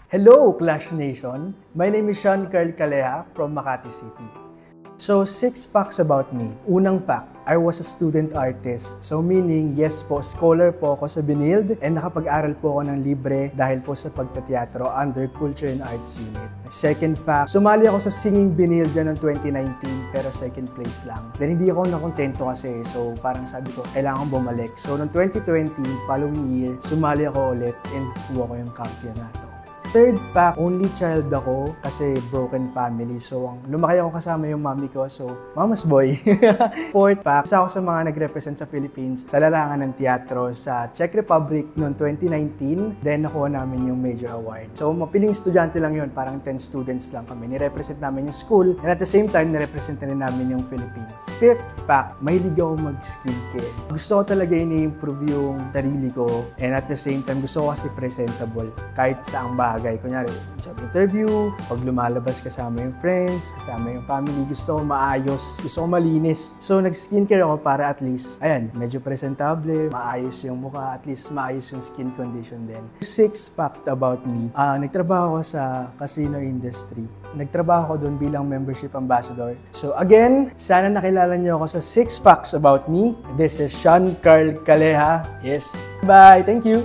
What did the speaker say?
Hello, Clash Nation! My name is Sean Carl Caleja from Makati City. So, 6 facts about me. Unang fact, I was a student artist. So, meaning, yes po, scholar po ako sa Binild and nakapag-aral po ako ng libre dahil po sa pagtateatro under Culture and Arts Unit. Second fact, sumali ako sa Singing Binilja noong 2019 pero second place lang. Then hindi ako nakontento kasi so parang sabi ko, kailangan bumalik. So, noong 2020, following year, sumali ako ulit and kuha ko yung kampiyonato. Third fact, only child ako kasi broken family. So, lumaki ako kasama yung mami ko. So, mama's boy. Fourth fact, isa ako sa mga nag-represent sa Philippines sa larangan ng teatro sa Czech Republic noong 2019. Then, nakuha namin yung major award. So, mapiling estudyante lang yun. Parang 10 students lang kami. Nirepresent namin yung school. And at the same time, nirepresent na rin namin yung Philippines. Fifth fact, mahilig ako mag-skincare. Gusto ko talaga i-improve yung sarili ko. And at the same time, gusto ko kasi presentable kahit saang bagay. Kunyari, job interview, pag lumalabas kasama yung friends, kasama yung family, gusto ko maayos, gusto ko malinis. So, nag-skincare ako para at least, ayan, medyo presentable, maayos yung mukha, at least maayos yung skin condition din. 6 fact about me, nagtrabaho ako sa casino industry. Nagtrabaho ako doon bilang membership ambassador. So again, sana nakilala niyo ako sa 6 facts about me. This is Sean Carl Caleja. Yes. Bye. Thank you.